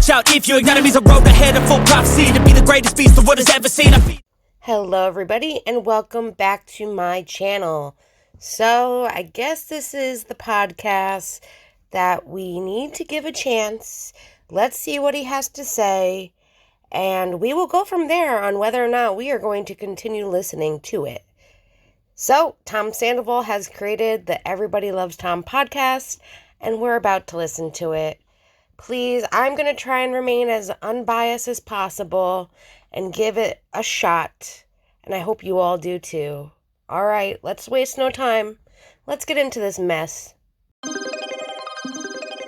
watch out if your enemy's a road ahead of full prophecy to be the greatest beast the world has ever seen. Hello everybody and welcome back to my channel. So I guess this is the podcast that we need to give a chance. Let's see what he has to say, and we will go from there on whether or not we are going to continue listening to it. So, Tom Sandoval has created the Everybody Loves Tom podcast, and we're about to listen to it. Please, I'm going to try and remain as unbiased as possible and give it a shot, and I hope you all do too. All right, let's waste no time. Let's get into this mess.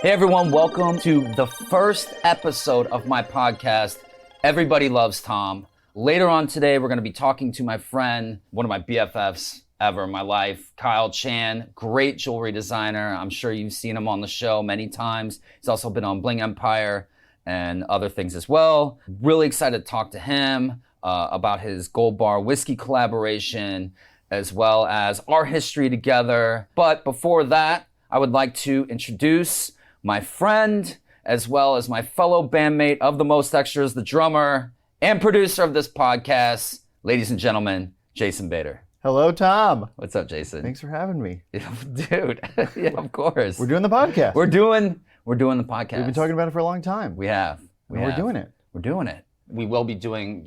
Hey everyone, welcome to the first episode of my podcast, Everybody Loves Tom. Later on today, we're going to be talking to my friend, one of my BFFs ever in my life, Kyle Chan, great jewelry designer. I'm sure you've seen him on the show many times. He's also been on Bling Empire and other things as well. Really excited to talk to him about his Gold Bar whiskey collaboration, as well as our history together. But before that, I would like to introduce my friend, as well as my fellow bandmate of The Most Extras, the drummer and producer of this podcast, ladies and gentlemen, Jason Bader. Hello, Tom. What's up, Jason? Thanks for having me. Dude, yeah, of course. We're doing the podcast. We're doing the podcast. We've been talking about it for a long time. We have. We're doing it. We're doing it. We will be doing,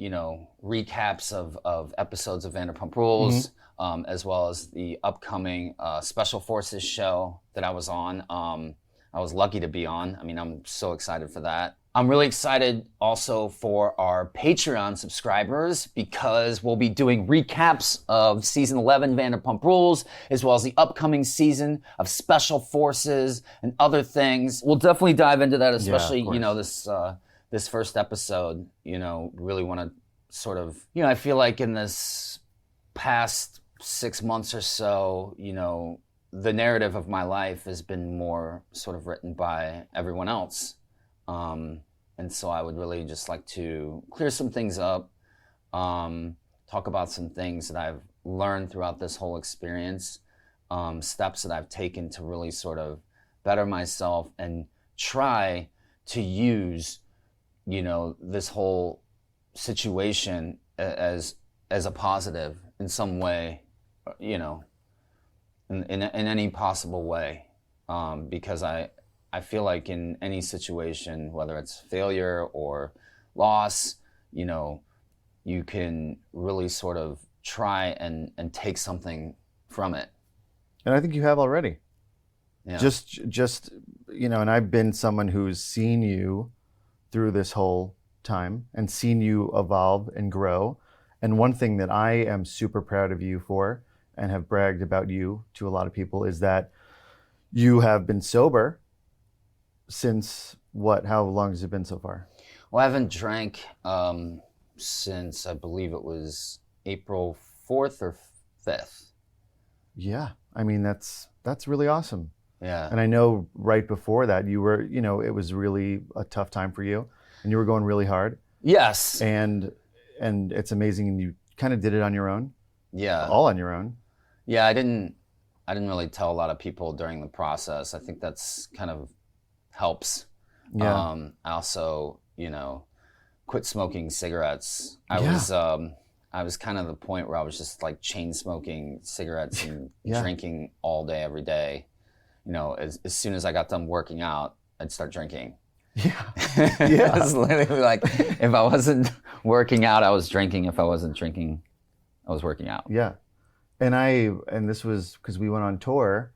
recaps of episodes of Vanderpump Rules, as well as the upcoming Special Forces show that I was on. I was lucky to be on. I mean, I'm so excited for that. I'm really excited also for our Patreon subscribers because we'll be doing recaps of season 11 Vanderpump Rules, as well as the upcoming season of Special Forces and other things. We'll definitely dive into that, especially, this first episode. Really want to sort of, I feel like in this past 6 months or so, the narrative of my life has been more sort of written by everyone else. And so I would really just like to clear some things up, talk about some things that I've learned throughout this whole experience, steps that I've taken to really sort of better myself and try to use, this whole situation as a positive in some way, in any possible way, because I feel like in any situation, whether it's failure or loss, you can really sort of try and take something from it. And I think you have already. Yeah. Just and I've been someone who's seen you through this whole time and seen you evolve and grow. And one thing that I am super proud of you for and have bragged about you to a lot of people is that you have been sober since what? How long has it been so far? Well, I haven't drank since I believe it was April 4th or 5th. Yeah, I mean that's really awesome. Yeah. And I know right before that you were, it was really a tough time for you, and you were going really hard. Yes. And it's amazing, and you kind of did it on your own. Yeah. All on your own. Yeah, I didn't really tell a lot of people during the process. I think that's kind of helps. Yeah. I also, quit smoking cigarettes. I was kind of the point where I was just like chain smoking cigarettes and drinking all day, every day. As soon as I got done working out, I'd start drinking. Yeah. Yeah. It's literally like, if I wasn't working out, I was drinking. If I wasn't drinking, I was working out. Yeah. And this was because we went on tour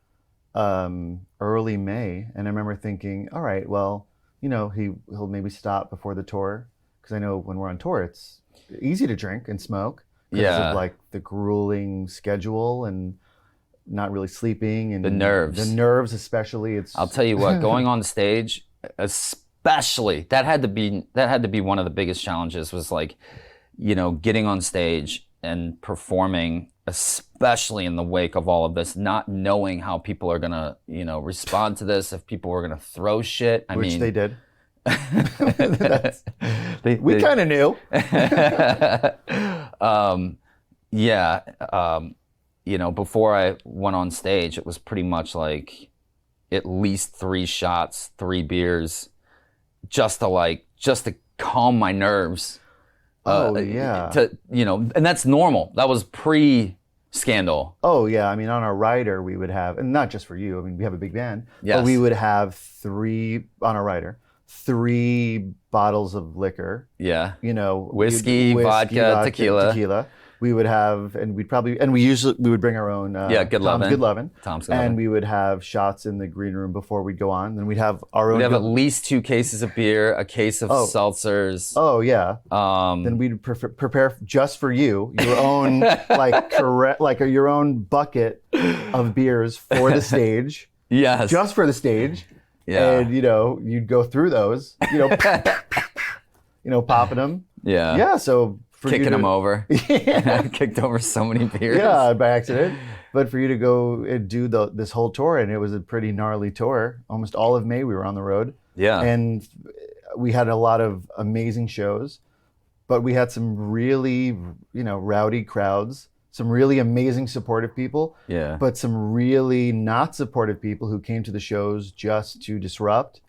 early May, and I remember thinking, all right, well, he'll maybe stop before the tour, because I know when we're on tour, it's easy to drink and smoke because of like the grueling schedule and not really sleeping and the nerves especially. I'll tell you what, going on stage, especially that had to be one of the biggest challenges, was like, getting on stage and performing, especially in the wake of all of this, not knowing how people are gonna, respond to this, if people were gonna throw shit. Which they did. We kind of knew. Before I went on stage, it was pretty much like at least 3 shots, 3 beers, just to like just to calm my nerves. Yeah. And that's normal. That was pre-Scandal. Oh yeah, I mean on our rider we would have, and not just for you, I mean we have a big band, Yes. but we would have 3 on our rider, 3 bottles of liquor. Yeah. Whiskey, vodka, tequila. We would have, and we would bring our own Good Lovin'. Good Lovin'. Tom's Good Lovin'. And we would have shots in the green room before we'd go on. Then we'd have our own. We'd have at least 2 cases of beer, a case of seltzers. Oh yeah. Then we'd prepare just for you your own your own bucket of beers for the stage. Yes. Just for the stage. Yeah. And you'd go through those. Popping them. Yeah. Yeah. So. Kicking them over. Yeah. I kicked over so many beers. Yeah, by accident. But for you to go and do this whole tour, and it was a pretty gnarly tour. Almost all of May we were on the road. Yeah. And we had a lot of amazing shows, but we had some really, rowdy crowds, some really amazing supportive people, but some really not supportive people who came to the shows just to disrupt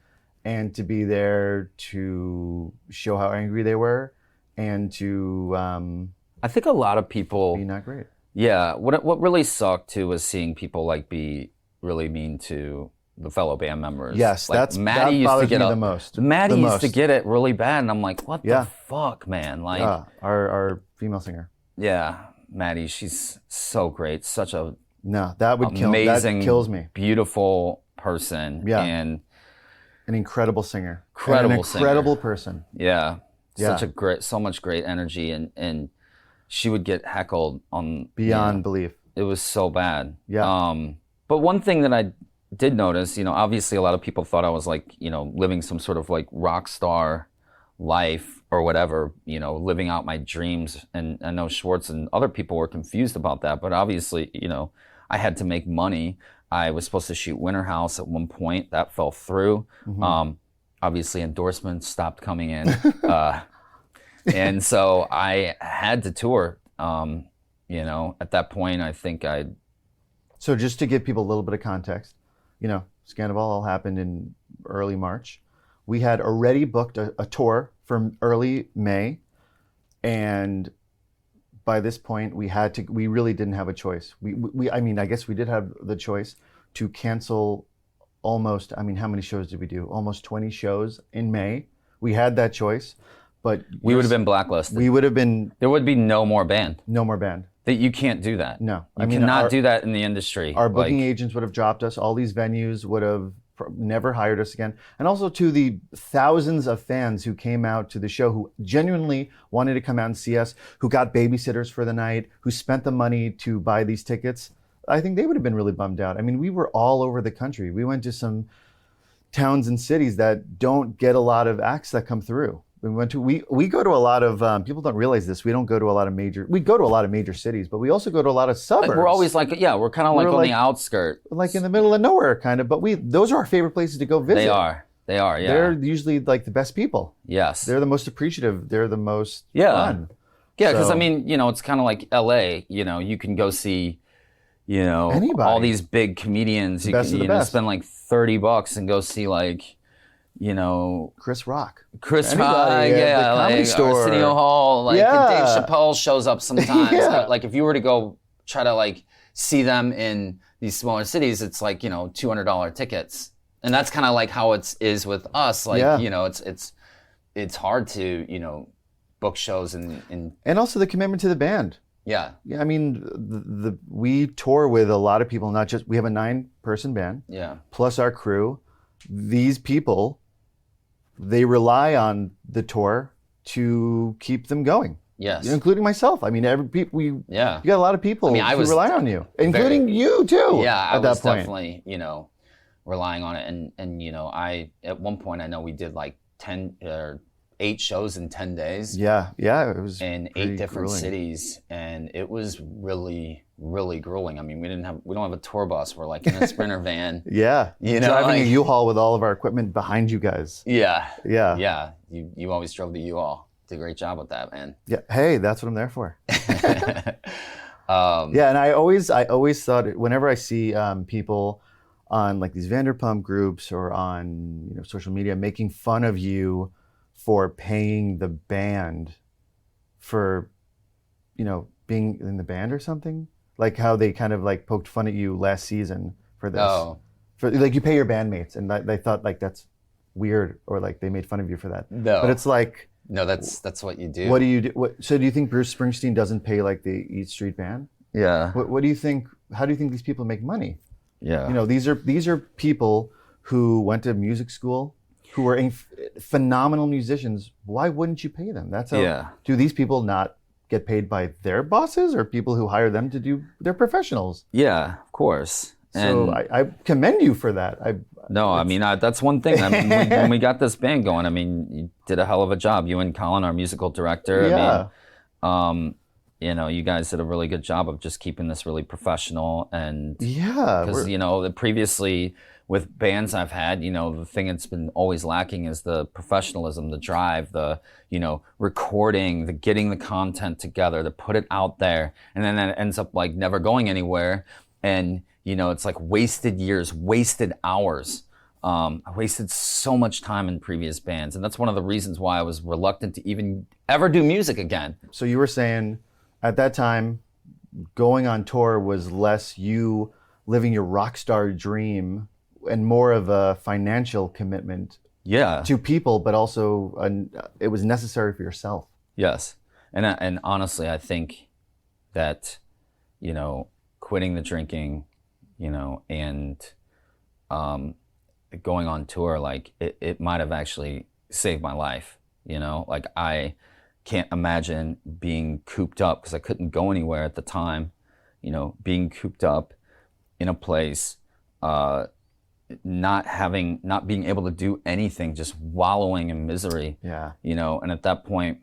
and to be there to show how angry they were. And to I think a lot of people be not great. Yeah, what really sucked too was seeing people be really mean to the fellow band members. Yes, that bothers me the most. Maddie used to get it really bad, and I'm like, what the fuck, man? Our female singer. Yeah, Maddie, she's so great, such a that would amazing, that kills me. Beautiful person, and an incredible singer, incredible person. Yeah. So much great energy, and she would get heckled on beyond belief. It was so bad. Yeah. But one thing that I did notice, obviously a lot of people thought I was living some sort of rock star life or whatever, living out my dreams. And I know Schwartz and other people were confused about that, but obviously, I had to make money. I was supposed to shoot Winter House at one point. That fell through. Mm-hmm. Obviously, endorsements stopped coming in. And so I had to tour. At that point, I think So just to give people a little bit of context, Scandoval all happened in early March. We had already booked a tour from early May. And by this point, we really didn't have a choice. I guess we did have the choice to cancel almost, how many shows did we do? Almost 20 shows in May. We had that choice, but we would have been blacklisted. There would be no more band. No more band. That you can't do that. No. You cannot do that in the industry. Our booking agents would have dropped us. All these venues would have never hired us again. And also to the thousands of fans who came out to the show, who genuinely wanted to come out and see us, who got babysitters for the night, who spent the money to buy these tickets. I think they would have been really bummed out. We were all over the country. We went to some towns and cities that don't get a lot of acts that come through. We go to a lot of people don't realize this. We go to a lot of major cities, but we also go to a lot of suburbs. We're always we're kind of on the outskirts, in the middle of nowhere, kind of. But those are our favorite places to go visit. They are. Yeah. They're usually the best people. Yes. They're the most appreciative. They're the most fun. Yeah, because it's kind of like LA. You can go see. Anybody. All these big comedians. You can spend $30 and go see Chris Rock. Chris Rock, the Comedy Store. Arsenio Hall. Dave Chappelle shows up sometimes. Yeah. If you were to go try to see them in these smaller cities, it's $200 tickets, and that's kind of how it is with us. It's hard to book shows and also the commitment to the band. Yeah. We tour with a lot of people, not just, we have a 9-person band. Yeah. Plus our crew. These people, they rely on the tour to keep them going. Yes. Including myself. You got a lot of people who rely on you, including you too. Yeah, I was definitely, relying on it. And I, at one point, I know we did 10 or 8 shows in 10 days. Yeah, it was in 8 different cities, and it was really, really grueling. We don't have a tour bus. We're in a Sprinter van. Yeah, driving a U-Haul with all of our equipment behind you guys. Yeah. Yeah. You always drove the U-Haul. Did a great job with that, man. Yeah. Hey, that's what I'm there for. And I always thought, whenever I see people on these Vanderpump groups or on social media making fun of you for paying the band for, being in the band or something? Like how they kind of like poked fun at you last season for this. Oh. For like you pay your bandmates and they thought like that's weird or like they made fun of you for that. No. But it's like... No, that's what you do. What do you do? So do you think Bruce Springsteen doesn't pay like the Eat Street Band? Yeah. What do you think? How do you think these people make money? Yeah. These are people who went to music school, who are phenomenal musicians. Why wouldn't you pay them? That's how. Yeah. Do these people not get paid by their bosses or people who hire them to do? They're professionals. Yeah, of course. So I commend you for that. That's one thing. I mean, when we got this band going, I mean, you did a hell of a job. You and Colin, our musical director. Yeah. I mean, you guys did a really good job of just keeping this really professional. And yeah, because previously with bands I've had, the thing that's been always lacking is the professionalism, the drive, the recording, the getting the content together, to put it out there, and then that ends up like never going anywhere. And it's like wasted years, wasted hours. I wasted so much time in previous bands, and that's one of the reasons why I was reluctant to even ever do music again. So you were saying at that time, going on tour was less you living your rock star dream and more of a financial commitment to people, but also it was necessary for yourself. Yes. And honestly, I think that, quitting the drinking, and going on tour, like it might have actually saved my life, like I can't imagine being cooped up because I couldn't go anywhere at the time, being cooped up in a place, not being able to do anything, just wallowing in misery. Yeah. And at that point,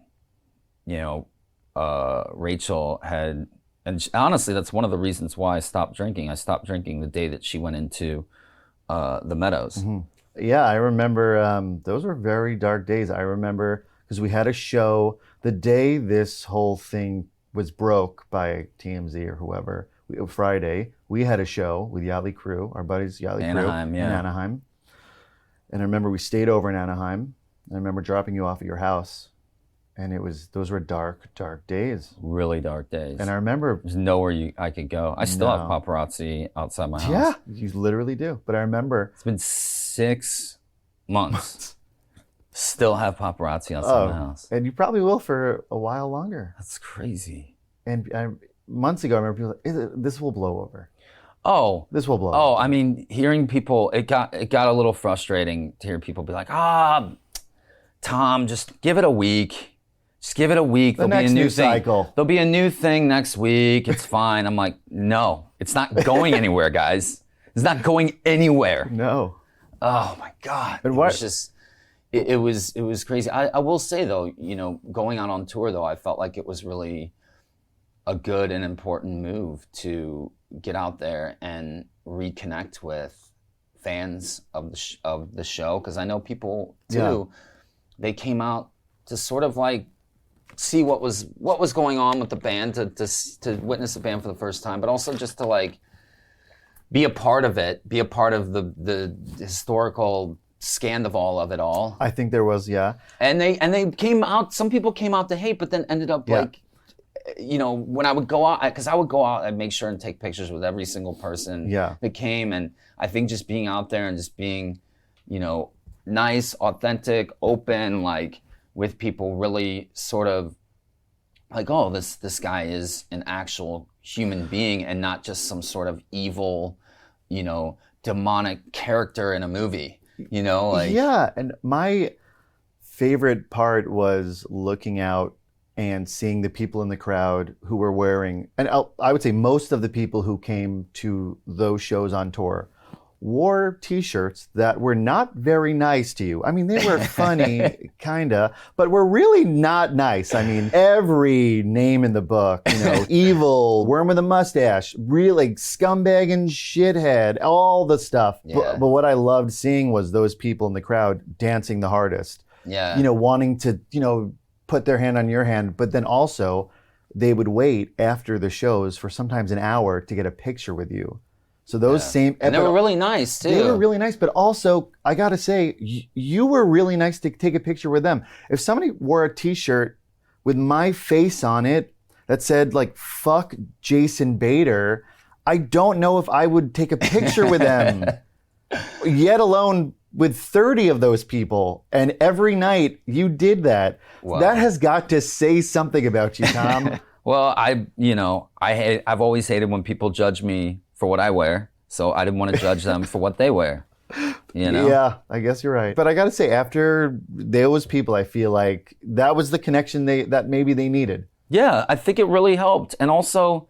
Rachel had, and honestly, that's one of the reasons why I stopped drinking. I stopped drinking the day that she went into the Meadows. Mm-hmm. Yeah, I remember those were very dark days. I remember because we had a show the day this whole thing was broke by TMZ or whoever. Friday, we had a show with Yali Crew, our buddies Yali Anaheim, Crew yeah. in Anaheim. And I remember we stayed over in Anaheim. I remember dropping you off at your house. And those were dark, dark days. Really dark days. And I remember... There's nowhere I could go. I still have paparazzi outside my house. Yeah, you literally do. But I remember... It's been 6 months. Still have paparazzi outside my house. And you probably will for a while longer. That's crazy. And months ago, I remember people like, this will blow over. Oh. This will blow over. Oh, I mean, hearing people, it got a little frustrating to hear people be like, Tom, just give it a week. Just give it a week. There'll be a new cycle. There'll be a new thing next week. It's fine. I'm like, no, it's not going anywhere, guys. It's not going anywhere. No. Oh my God. And it was crazy. I will say though, going out on tour though, I felt like it was really a good and important move to get out there and reconnect with fans of the show. Cause I know people too, they came out to sort of like see what was going on with the band, to witness the band for the first time, but also just to like be a part of it, be a part of the historical Scandoval of it all. I think there was, yeah. And they came out, some people came out to hate, but then ended up like, when I would go out, because I would go out and make sure and take pictures with every single person that came. And I think just being out there and just being, nice, authentic, open, like with people really sort of like, oh, this guy is an actual human being and not just some sort of evil, demonic character in a movie, Yeah, and my favorite part was looking out and seeing the people in the crowd who were wearing, and I would say most of the people who came to those shows on tour wore t-shirts that were not very nice to you. I mean, they were funny, kinda, but were really not nice. I mean, every name in the book, evil, worm with a mustache, really scumbag and shithead, all the stuff. Yeah. But what I loved seeing was those people in the crowd dancing the hardest. Yeah. Wanting to, put their hand on your hand, but then also they would wait after the shows for sometimes an hour to get a picture with you. So those same... And they were really nice, too. They were really nice, but also, I gotta say, you were really nice to take a picture with them. If somebody wore a t-shirt with my face on it that said, like, fuck Jason Bader, I don't know if I would take a picture with them, yet alone with 30 of those people. And every night you did that. Wow. That has got to say something about you, Tom. Well, I've always hated when people judge me for what I wear, so I didn't want to judge them for what they wear. You know? Yeah, I guess you're right. But I got to say, after those people, I feel like that was the connection that maybe they needed. Yeah, I think it really helped. And also,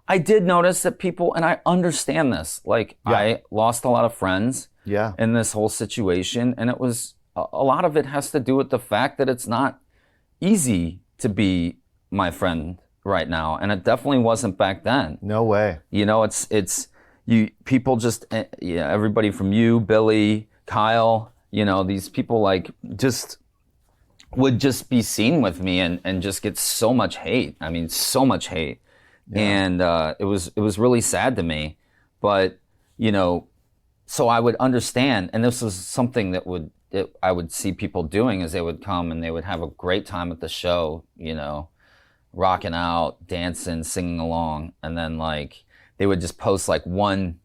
I did notice that people, and I understand this, like I lost a lot of friends in this whole situation, and it was, a lot of it has to do with the fact that it's not easy to be my friend right now, and it definitely wasn't back then. No way. You know, it's you people just everybody from you, Billy, Kyle, you know, these people like just would just be seen with me and just get so much hate. I mean, so much hate. Yeah. And it was really sad to me. But, you know, so I would understand, and this was something that I would see people doing, is they would come and they would have a great time at the show, you know, rocking out, dancing, singing along, and then like they would just post like one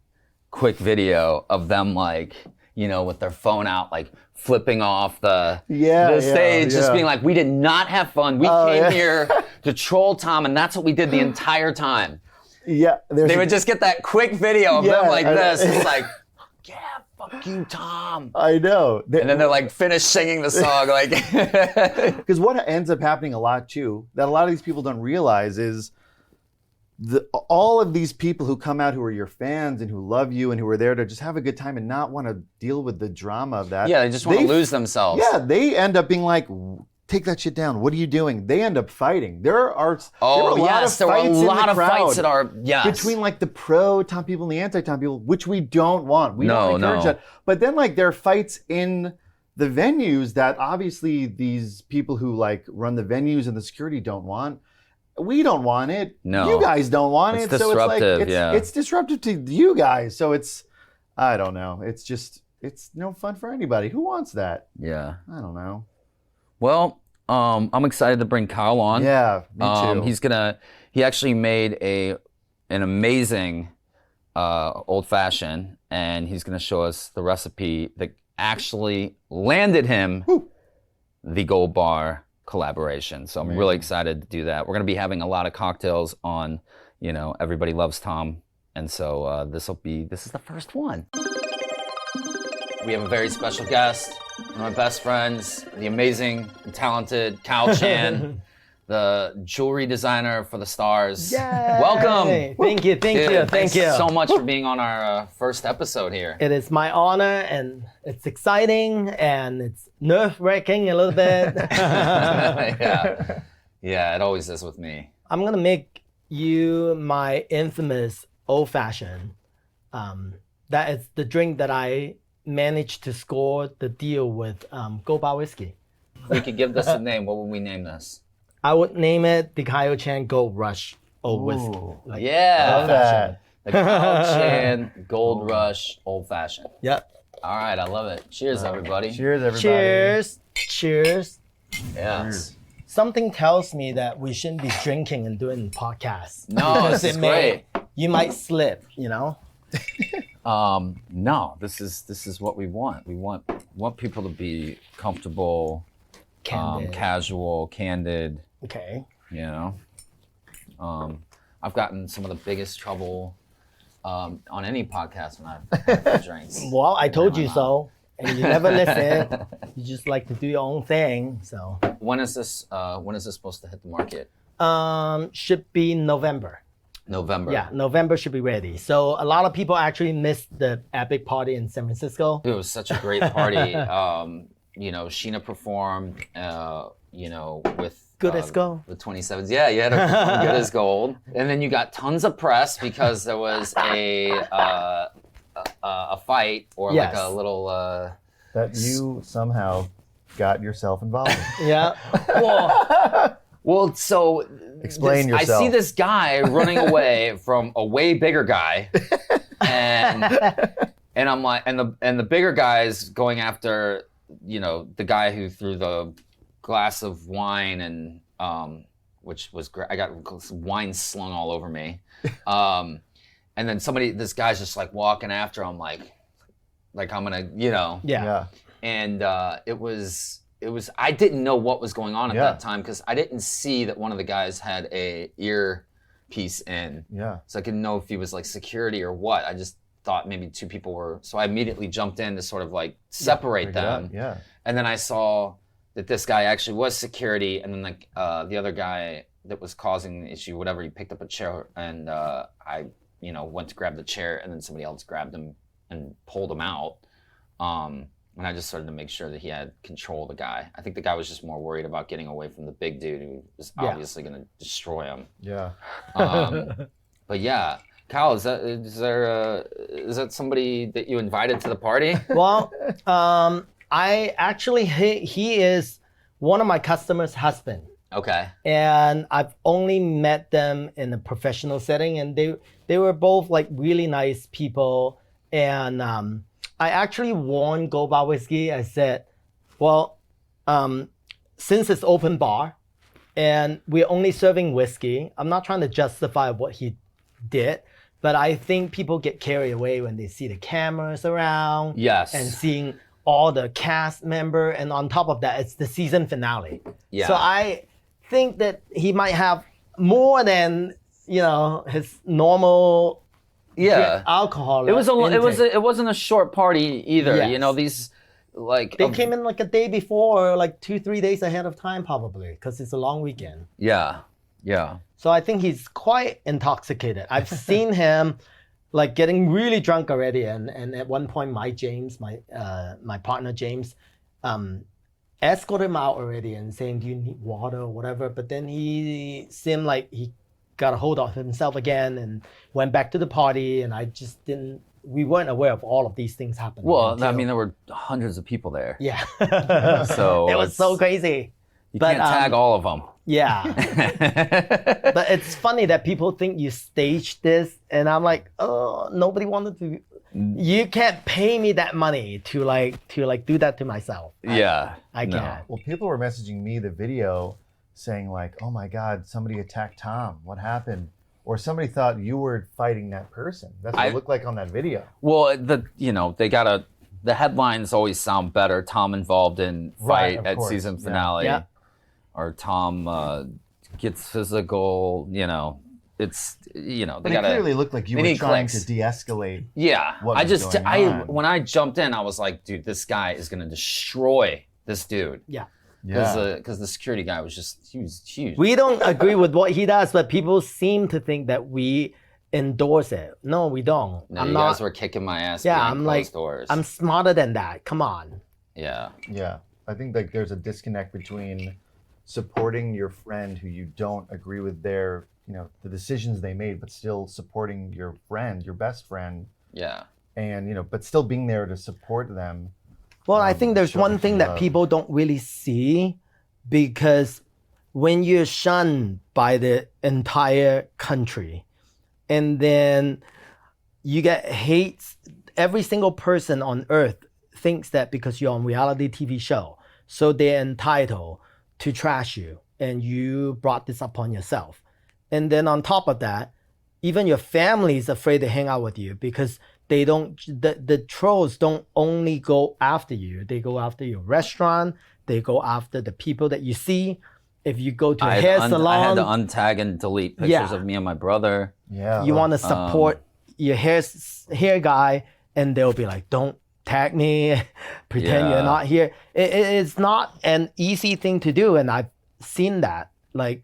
quick video of them like, you know, with their phone out, like flipping off the stage, just being like, we did not have fun. We came here to troll Tom, and that's what we did the entire time. Yeah. They would just get that quick video of them like this. It's like, yeah, fuck you, Tom. I know. And then they're like, finish singing the song. Like, because what ends up happening a lot too, that a lot of these people don't realize is all of these people who come out who are your fans and who love you and who are there to just have a good time and not want to deal with the drama of that. Yeah, they just want to lose themselves. Yeah, they end up being like, take that shit down. What are you doing? They end up fighting. There were a lot of fights that are between like the pro Tom people and the anti Tom people, which we don't want. We don't encourage that. But then like there are fights in the venues that obviously these people who like run the venues and the security don't want. We don't want it. No. You guys don't want it. Disruptive, so it's like, it's disruptive to you guys. So it's, I don't know. It's no fun for anybody. Who wants that? Yeah. I don't know. Well, I'm excited to bring Kyle on. Yeah, me too. He actually made an amazing old fashioned, and he's gonna show us the recipe that actually landed him the Gold Bar collaboration. So I'm really excited to do that. We're going to be having a lot of cocktails on, you know, Everybody Loves Tom. And so this is the first one. We have a very special guest, one of my best friends, the amazing and talented Kyle Chan, the jewelry designer for the stars. Yay! Welcome. Thank you. Thanks so much for being on our first episode here. It is my honor, and it's exciting, and it's nerve-wracking a little bit. Yeah, it always is with me. I'm going to make you my infamous old-fashioned. That is the drink that I managed to score the deal with Gold Bar Whiskey. If we could give this a name, what would we name this? I would name it the Kyle Chan Gold Rush Old Whiskey. Like, yeah, old fashioned. The Kyle Chan Gold Rush Old Fashioned. Yep. All right, I love it. Cheers, everybody. Cheers, everybody. Cheers. Yes. Something tells me that we shouldn't be drinking and doing podcasts. No, this is great. You might slip, you know? No, this is what we want. We want people to be comfortable, casual, candid. Okay. You know, I've gotten some of the biggest trouble on any podcast when I've had drinks. Well, I told you so, and you never listen. You just like to do your own thing. So when is this supposed to hit the market? Should be November. November. Yeah, November should be ready. So a lot of people actually missed the epic party in San Francisco. It was such a great party. You know, Sheena performed. You know, with Good as Gold. The 27s. Yeah, you had to perform Good as Gold, and then you got tons of press because there was a fight or like a little that you somehow got yourself involved in. Yeah. Well, so explain yourself. I see this guy running away from a way bigger guy, And and I'm like, and the bigger guys going after, you know, the guy who threw the glass of wine and which was great. I got wine slung all over me. And then this guy's just like walking after him like I'm gonna, you know. Yeah. And it was I didn't know what was going on at that time because I didn't see that one of the guys had a earpiece in. Yeah. So I didn't know if he was like security or what. I just thought maybe two people were. So I immediately jumped in to sort of like separate them. Yeah. And then I saw that this guy actually was security, and then like the other guy that was causing the issue, whatever, he picked up a chair, and I, you know, went to grab the chair, and then somebody else grabbed him and pulled him out. And I just started to make sure that he had control of the guy. I think the guy was just more worried about getting away from the big dude who was obviously going to destroy him. Yeah. But yeah, Kyle, is that somebody that you invited to the party? Well, I actually he is one of my customers' husband. Okay. And I've only met them in a professional setting, and they were both like really nice people. And I actually warned Go Bar Whiskey. I said, well, since it's open bar and we're only serving whiskey, I'm not trying to justify what he did, but I think people get carried away when they see the cameras around. Yes. And seeing all the cast member, and on top of that, it's the season finale. Yeah. So I think that he might have more than, you know, his normal alcohol. It wasn't a short party either. Yes. You know, these like they came in like a day before, or like 2-3 days ahead of time probably, because it's a long weekend. Yeah. So I think he's quite intoxicated. I've seen him like getting really drunk already, and at one point my partner James escorted him out already and saying, do you need water or whatever? But then he seemed like he got a hold of himself again and went back to the party, and we weren't aware of all of these things happening. Well, I mean, there were hundreds of people there. Yeah. So it was so crazy. You can't tag all of them. Yeah. But it's funny that people think you staged this, and I'm like, oh, nobody wanted to. You can't pay me that money to do that to myself. I can't. Well, people were messaging me the video saying like, oh my God, somebody attacked Tom. What happened? Or somebody thought you were fighting that person. That's what it looked like on that video. Well, the headlines always sound better. Tom involved in fight at season finale. Yeah. Or Tom gets physical, you know. It's, you know, but it clearly looked like you were trying to de-escescalate. Yeah. What was going on. When I jumped in, I was like, dude, this guy is going to destroy this dude. Yeah. Because the security guy was just huge. We don't agree with what he does, but people seem to think that we endorse it. No, we don't. No, you guys were kicking my ass behind closed doors. I'm smarter than that. Come on. Yeah. Yeah. I think like there's a disconnect between supporting your friend who you don't agree with their, you know, the decisions they made, but still supporting your friend, your best friend. Yeah. And, you know, but still being there to support them. Well, I think there's one thing that people don't really see, because when you're shunned by the entire country and then you get hate, every single person on earth thinks that because you're on reality TV show, so they're entitled to trash you, and you brought this upon yourself. And then on top of that, even your family is afraid to hang out with you, because the trolls don't only go after you, they go after your restaurant, they go after the people that you see. If you go to a hair salon, I had to untag and delete pictures of me and my brother. Yeah, you want to support your hair guy, and they'll be like, don't tag me, pretend you're not here. It's not an easy thing to do, and I've seen that. Like,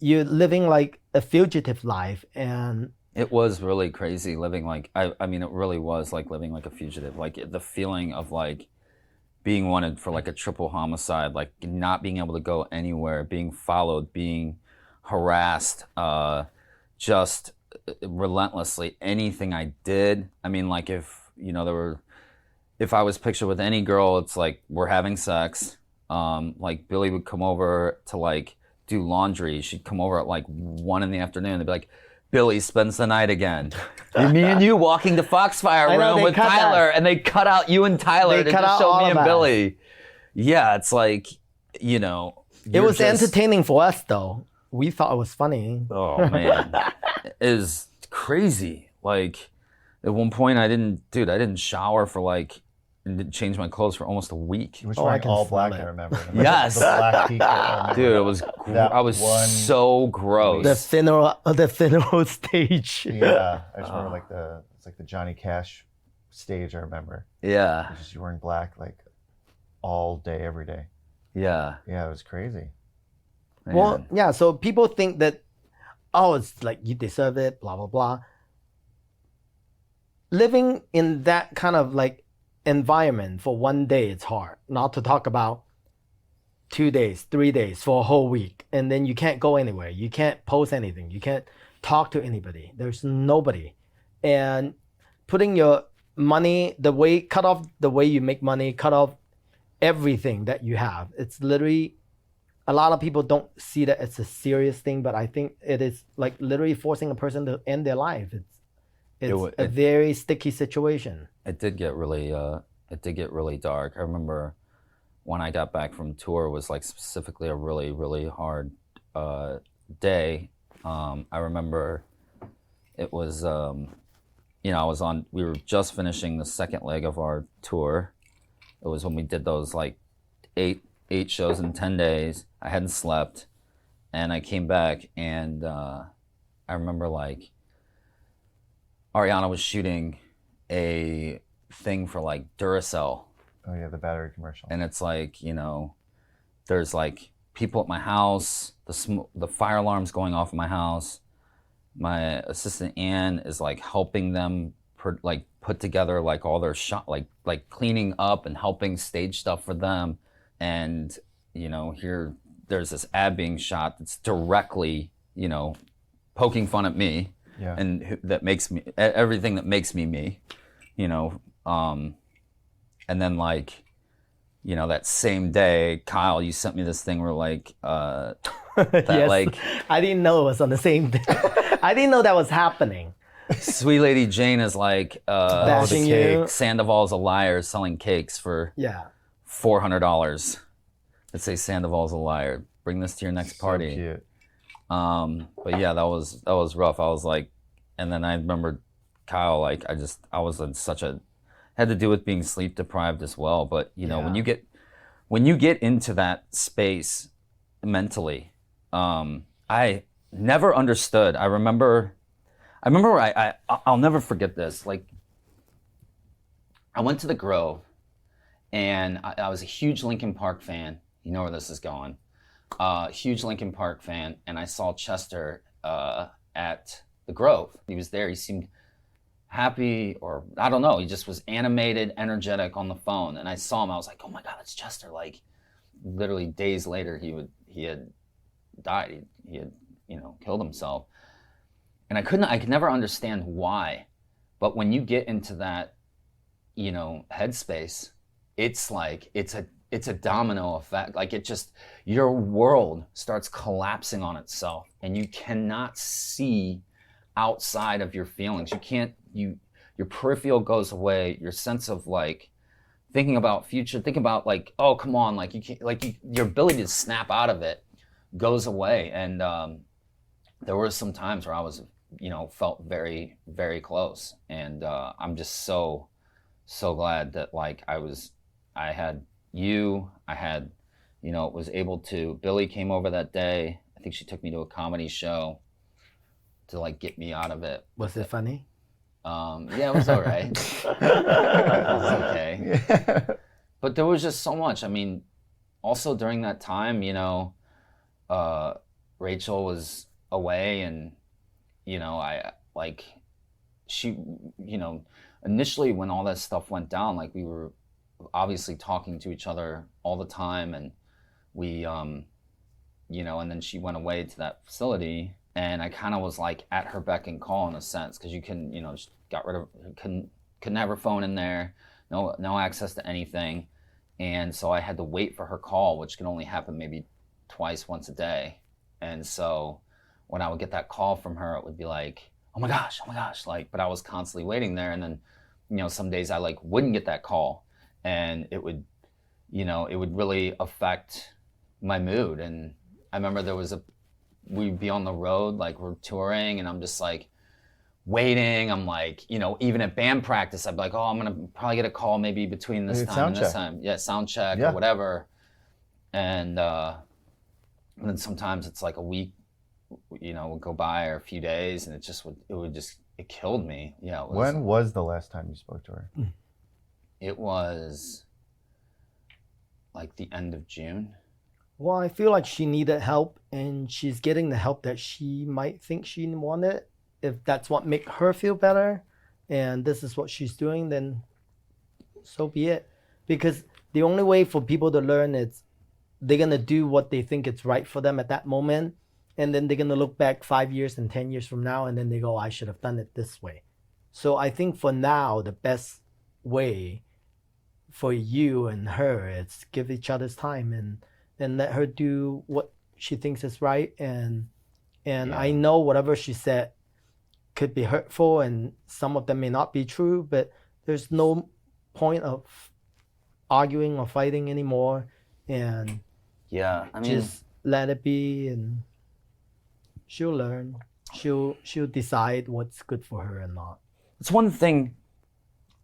you're living like a fugitive life, and it was really crazy living like, I mean, it really was like living like a fugitive. Like the feeling of like being wanted for like a triple homicide, like not being able to go anywhere, being followed, being harassed, just relentlessly. Anything I did, I mean, like if I was pictured with any girl, it's like we're having sex. Like Billy would come over to like do laundry. She'd come over at like 1 PM. They'd be like, Billy spends the night again. Me and you walking the Foxfire I know, room they with cut that. Tyler, and they cut out you and Tyler They to cut just out show all me of and us. Billy. Yeah, it's like, you know. It was entertaining for us, though. We thought it was funny. Oh, man. It is crazy. Like, at one point, I didn't shower for like, and didn't change my clothes for almost a week. You were I wearing can all smell black, it. I remember. Yes. The black peak, I remember. Dude, it was, That I was one so gross. The funeral stage. Yeah, I just remember it's like the Johnny Cash stage. I remember. Yeah. Just you wearing black like all day, every day. Yeah. Yeah, it was crazy. Well, Man. yeah, so people think that, oh, it's like you deserve it, blah, blah, blah. Living in that kind of like environment for one day, it's hard. Not to talk about 2 days, 3 days, for a whole week. And then you can't go anywhere. You can't post anything. You can't talk to anybody. There's nobody. And putting your money, cut off the way you make money, cut off everything that you have. It's literally, a lot of people don't see that it's a serious thing, but I think it is like literally forcing a person to end their life. It's a very sticky situation. It did get really dark. I remember when I got back from tour, it was like specifically a really, really hard day. I remember it was, we were just finishing the second leg of our tour. It was when we did those like eight shows in 10 days. I hadn't slept, and I came back, and I remember like Ariana was shooting a thing for like Duracell. Oh yeah, the battery commercial. And it's like, there's like people at my house, the fire alarm's going off in my house. My assistant Ann is like helping them put together like all their shot, like cleaning up and helping stage stuff for them. And, here there's this ad being shot that's directly, poking fun at me. Yeah. And that makes me, everything that makes me me, and then like, that same day, Kyle, you sent me this thing where like, that Yes. like, I didn't know it was on the same day. I didn't know that was happening. Sweet Lady Jane is like, Bashing you. Sandoval's a liar selling cakes for Yeah. $400. That say Sandoval's a liar. Bring this to your next party. So cute. But yeah, that was rough. I was like, and then I remember Kyle, like I was in had to do with being sleep deprived as well. But when you get into that space mentally, I never understood. I remember I'll never forget this. Like, I went to the Grove, and I was a huge Linkin Park fan. You know where this is going. Huge Linkin Park fan, and I saw Chester at the Grove. He was there. He seemed happy, or I don't know. He just was animated, energetic on the phone. And I saw him. I was like, oh my God, it's Chester. Like, literally days later, he had died. He had killed himself. And I could never understand why. But when you get into that, headspace, it's like it's a domino effect. Like, your world starts collapsing on itself, and you cannot see outside of your feelings. Your peripheral goes away. Your sense of like thinking about future, thinking about like, oh, come on, like you can't, like your ability to snap out of it goes away. And there were some times where I was, felt very, very close. And I'm just so glad that like I had you, was able to, Billy came over that day. I think she took me to a comedy show to like get me out of it. Was it funny? Yeah, it was all right. It was okay. Yeah. But there was just so much. I mean, also during that time, Rachel was away, and, she, initially when all that stuff went down, like we were obviously talking to each other all the time, and we, and then she went away to that facility, and I kind of was like at her beck and call in a sense, because you can, just got rid of, couldn't have her phone in there, no access to anything. And so I had to wait for her call, which can only happen maybe once a day. And so when I would get that call from her, it would be like, oh my gosh, like, but I was constantly waiting there. And then, you know, some days I like wouldn't get that call, and it would, you know, it would really affect my mood. And I remember we'd be on the road, like we're touring, and I'm just like waiting. I'm like, you know, even at band practice, I'd be like, oh, I'm gonna probably get a call maybe between this time and this time. Yeah, sound check or whatever. And then sometimes it's like a week, you know, would go by, or a few days, and it killed me. Yeah. When was the last time you spoke to her? It was like the end of June. Well, I feel like she needed help, and she's getting the help that she might think she wanted. If that's what make her feel better, and this is what she's doing, then so be it. Because the only way for people to learn is they're gonna do what they think is right for them at that moment. And then they're going to look back 5 years and 10 years from now, and then they go, I should have done it this way. So I think for now, the best way for you and her is give each other's time and let her do what she thinks is right. And I know whatever she said could be hurtful, and some of them may not be true, but there's no point of arguing or fighting anymore. And yeah, I mean, just let it be, and she'll learn. She'll decide what's good for her and not. it's one thing.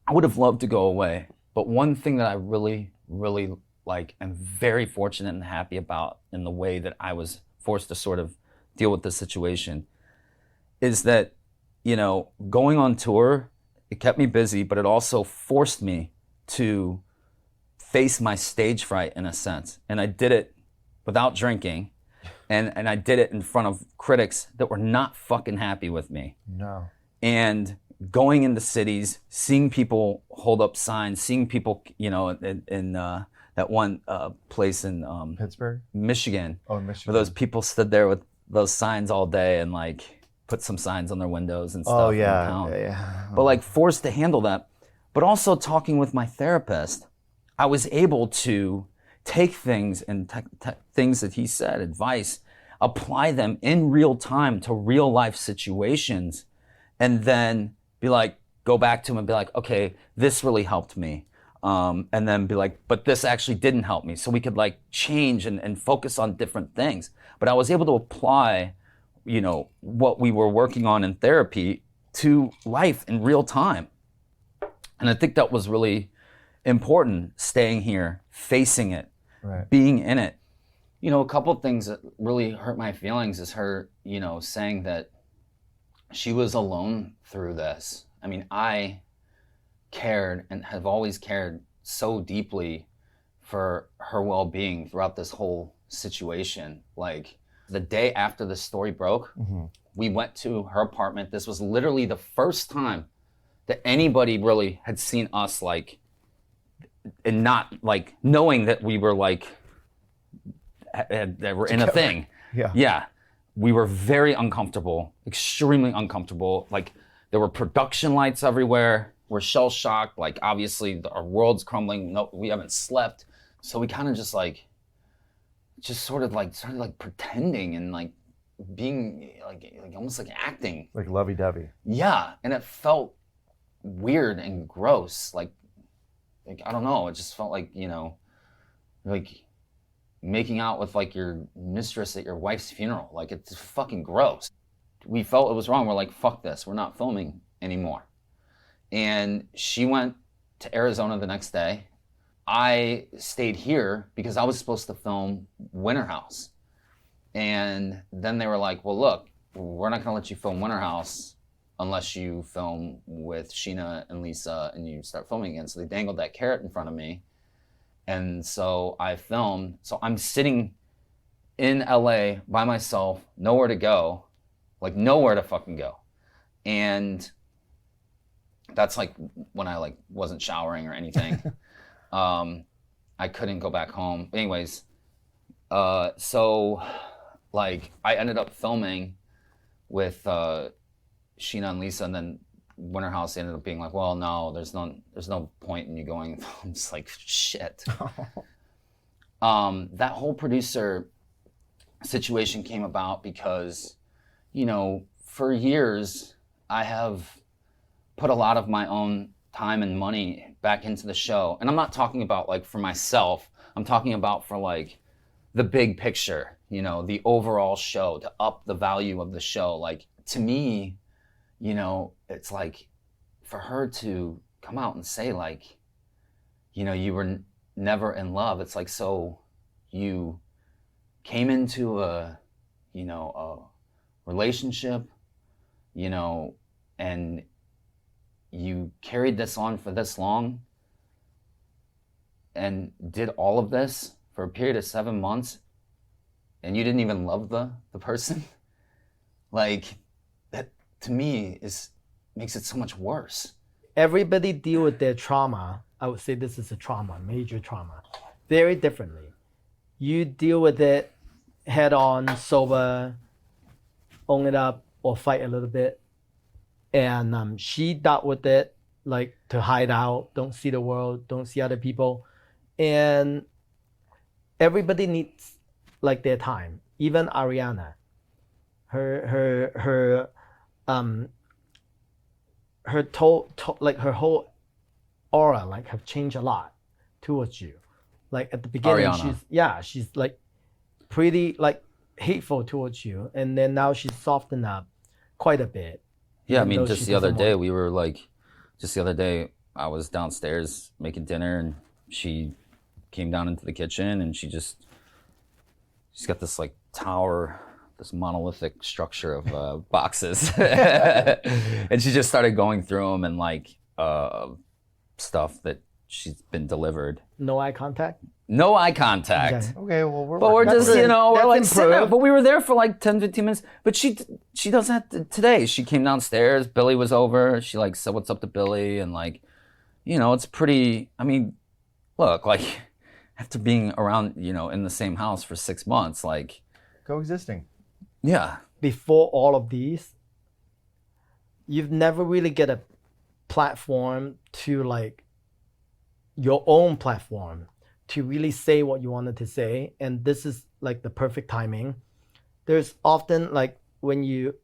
I would have loved to go away, but one thing that I really, really like, am very fortunate and happy about in the way that I was forced to sort of deal with this situation is that, you know, going on tour, it kept me busy, but it also forced me to face my stage fright in a sense. And I did it without drinking. And I did it in front of critics that were not fucking happy with me. No. And going into cities, seeing people hold up signs, seeing people, you know, in that one place in Pittsburgh? Michigan. Oh, in Michigan. Where those people stood there with those signs all day and like put some signs on their windows and stuff. Oh, in yeah. town. Yeah. But like forced to handle that. But also talking with my therapist, I was able to take things and things that he said, advice, apply them in real time to real life situations, and then be like, go back to him and be like, okay, this really helped me. And then be like, but this actually didn't help me. So we could like change and focus on different things. But I was able to apply, you know, what we were working on in therapy to life in real time. And I think that was really important, staying here, facing it, Right. being in it. You know, a couple of things that really hurt my feelings is her, you know, saying that she was alone through this. I mean, I cared and have always cared so deeply for her well-being throughout this whole situation. Like the day after the story broke, we went to her apartment. This was literally the first time that anybody really had seen us like, and not like knowing that we were like, that we're in a thing. Yeah. We were very uncomfortable, extremely uncomfortable. Like there were production lights everywhere. We're shell shocked. Like obviously our world's crumbling. No, we haven't slept. So we kind of just started pretending and like being like almost like acting. Like lovey-dovey. Yeah. And it felt weird and gross. Like I don't know, it just felt like, you know, like making out with like your mistress at your wife's funeral. Like it's fucking gross. We felt it was wrong. We're like, fuck this, we're not filming anymore. And she went to Arizona the next day. I stayed here because I was supposed to film Winter House. And then they were like, well, look, we're not gonna let you film Winter House unless you film with Sheena and Lisa and you start filming again. So they dangled that carrot in front of me. And so I filmed. So I'm sitting in LA by myself, nowhere to go, like nowhere to fucking go. And that's like when I like wasn't showering or anything. I couldn't go back home. But anyways, so like I ended up filming with Sheena and Lisa, and then Winter House ended up being like, well, no, there's no point in you going. I'm just like, shit. That whole producer situation came about because you know, for years, I have put a lot of my own time and money back into the show. And I'm not talking about like for myself, I'm talking about for like the big picture, you know, the overall show, to up the value of the show. Like, to me, you know, it's like for her to come out and say like, you know, you were never in love. It's like, so you came into a, you know, a relationship, you know, and you carried this on for this long and did all of this for a period of 7 months, and you didn't even love the person. Like, that to me makes it so much worse. Everybody deal with their trauma. I would say this is a trauma, major trauma, very differently. You deal with it head on, sober, own it up, or fight a little bit. And she dealt with it like to hide out, don't see the world, don't see other people. And everybody needs like their time. Even Ariana, her like her whole aura like have changed a lot towards you. Like at the beginning, Ariana. she's like pretty like hateful towards you, and then now she's softened up quite a bit. Yeah, I mean, just the other day I was downstairs making dinner, and she came down into the kitchen, and she's got this like tower, this monolithic structure of boxes, and she just started going through them and like stuff that she's been delivered. No eye contact? No eye contact. Okay, well, we're just, you know, we're like sitting there, improved. but we were there for like 10, 15 minutes. But she does that today. She came downstairs, Billy was over. She like said what's up to Billy, and like, you know, it's pretty, I mean, look, like after being around, you know, in the same house for 6 months, like. Coexisting. Yeah. Before all of these, you've never really get a platform to like your own platform to really say what you wanted to say, and this is like the perfect timing. There's often like when you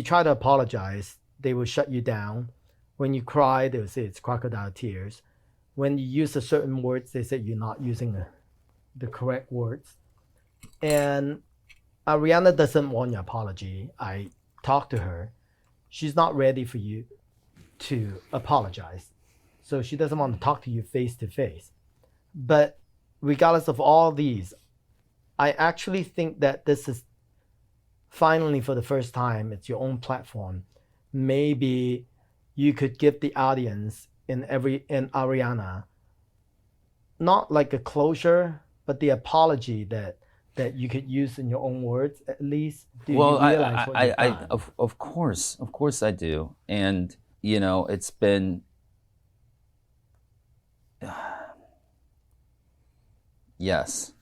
try to apologize, they will shut you down. When you cry, they will say it's crocodile tears. When you use a certain words, they say you're not using the correct words. And Ariana doesn't want your apology. I talked to her. She's not ready for you to apologize. So she doesn't want to talk to you face to face. But regardless of all these, I actually think that this is finally, for the first time, it's your own platform. Maybe you could give the audience in Ariana not like a closure, but the apology that you could use in your own words at least. Well, of course I do. And, you know, it's been, yes,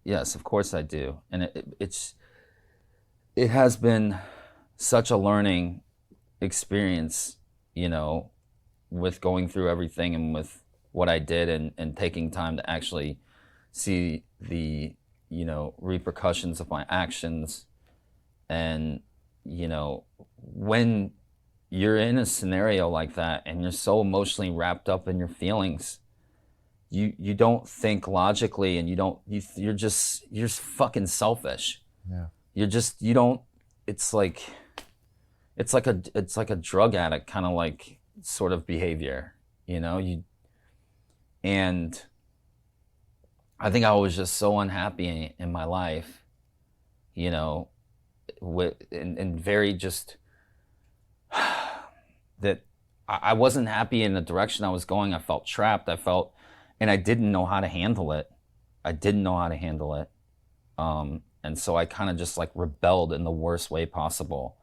of course I do. And it has been such a learning experience, you know, with going through everything and with what I did, and taking time to actually see the, you know, repercussions of my actions. And, you know, when you're in a scenario like that and you're so emotionally wrapped up in your feelings, you don't think logically, and you're just fucking selfish. Yeah. It's like a drug addict kind of like sort of behavior, you know, and I think I was just so unhappy in my life, you know, and very just that I wasn't happy in the direction I was going. I felt trapped. And I didn't know how to handle it. And so I kind of just like rebelled in the worst way possible.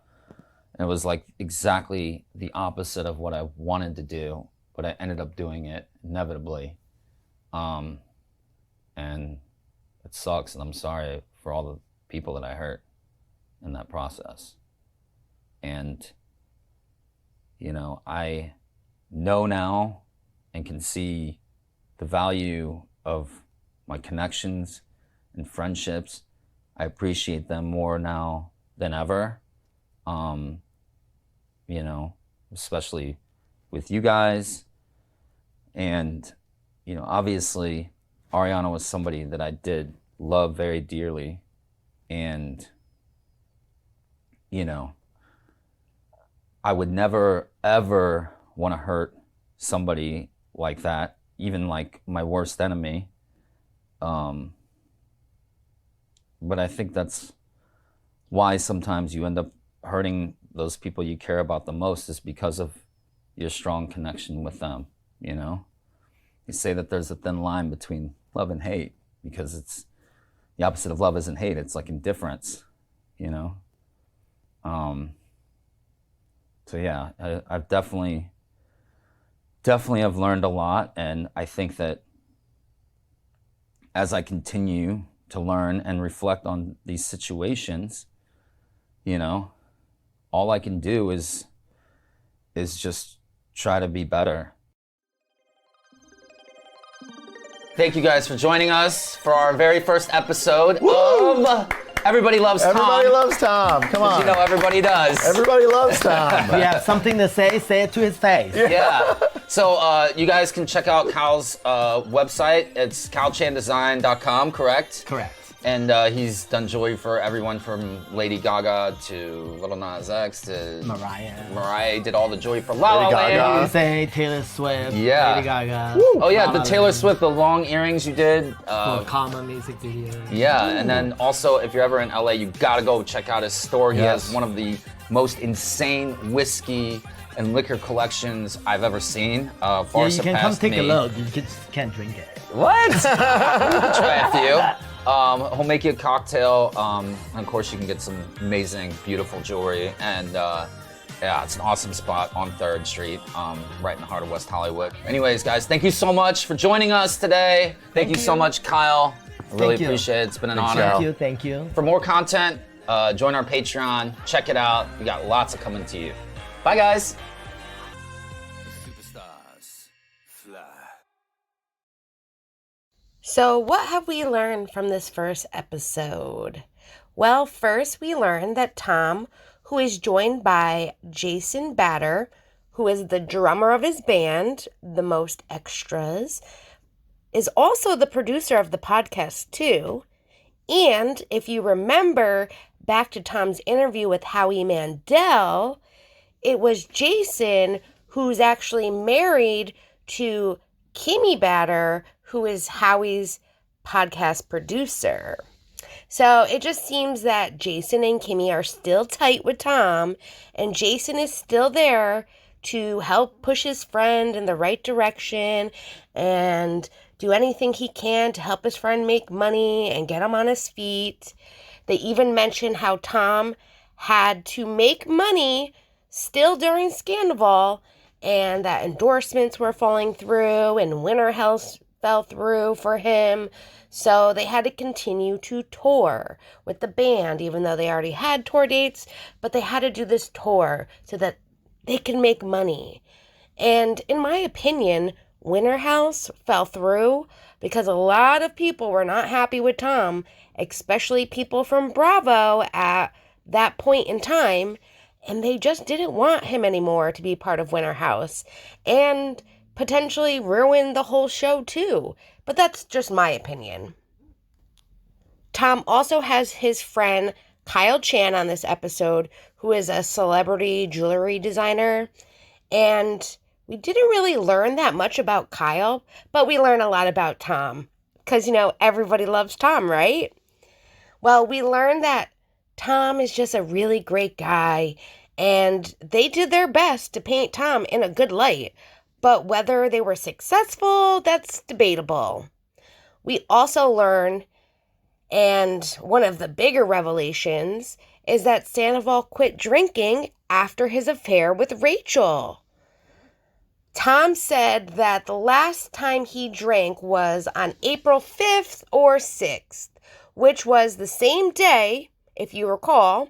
And it was like exactly the opposite of what I wanted to do, but I ended up doing it inevitably. And it sucks, and I'm sorry for all the people that I hurt in that process. And, you know, I know now and can see the value of my connections and friendships. I appreciate them more now than ever. you know, especially with you guys. And, you know, obviously Ariana was somebody that I did love very dearly. And, you know, I would never, ever want to hurt somebody like that, even like my worst enemy. But I think that's why sometimes you end up hurting those people you care about the most, is because of your strong connection with them, you know? You say that there's a thin line between love and hate, because it's the opposite of love isn't hate, it's like indifference, you know? So yeah, I've definitely have learned a lot, and I think that as I continue to learn and reflect on these situations, you know, all I can do is just try to be better. Thank you guys for joining us for our very first episode of Everybody Loves Tom. Everybody loves Tom. Come on. You know, everybody does. Everybody loves Tom. If you have something to say it to his face. Yeah. So you guys can check out Cal's website. It's calchandesign.com, correct? Correct. And he's done jewelry for everyone from Lady Gaga to Little Nas X to Mariah did all the jewelry for La La Land. Say Taylor Swift, Yeah. Lady Gaga. Oh yeah, the La La Taylor Land. Swift, the long earrings you did. For Karma music video. Yeah, and then also if you're ever in LA, you gotta go check out his store. He has one of the most insane whiskey and liquor collections I've ever seen. Far You can come surpassed take me. a look. You just can't drink it. What? Try a few. He'll make you a cocktail. And of course, you can get some amazing, beautiful jewelry. And yeah, it's an awesome spot on 3rd Street, right in the heart of West Hollywood. Anyways, guys, thank you so much for joining us today. Thank you so much, Kyle. I really appreciate it. It's been an honor. Thank you. For more content, join our Patreon. Check it out. We got lots of coming to you. Bye, guys. So, what have we learned from this first episode? Well, first we learned that Tom, who is joined by Jason Batter, who is the drummer of his band, The Most Extras, is also the producer of the podcast too. And if you remember back to Tom's interview with Howie Mandel, it was Jason who's actually married to Kimmy Batter, who is Howie's podcast producer. So it just seems that Jason and Kimmy are still tight with Tom, and Jason is still there to help push his friend in the right direction and do anything he can to help his friend make money and get him on his feet. They even mention how Tom had to make money still during Scandoval, and that endorsements were falling through and Winter House fell through for him. So they had to continue to tour with the band, even though they already had tour dates, but they had to do this tour so that they can make money. And in my opinion, Winter House fell through because a lot of people were not happy with Tom, especially people from Bravo at that point in time, and they just didn't want him anymore to be part of Winter House and potentially ruin the whole show too. But that's just my opinion. Tom also has his friend Kyle Chan on this episode, who is a celebrity jewelry designer. And we didn't really learn that much about Kyle, but we learned a lot about Tom. Because, you know, everybody loves Tom, right? Well, we learned that Tom is just a really great guy, and they did their best to paint Tom in a good light. But whether they were successful, that's debatable. We also learn, and one of the bigger revelations, is that Sandoval quit drinking after his affair with Rachel. Tom said that the last time he drank was on April 5th or 6th, which was the same day, if you recall,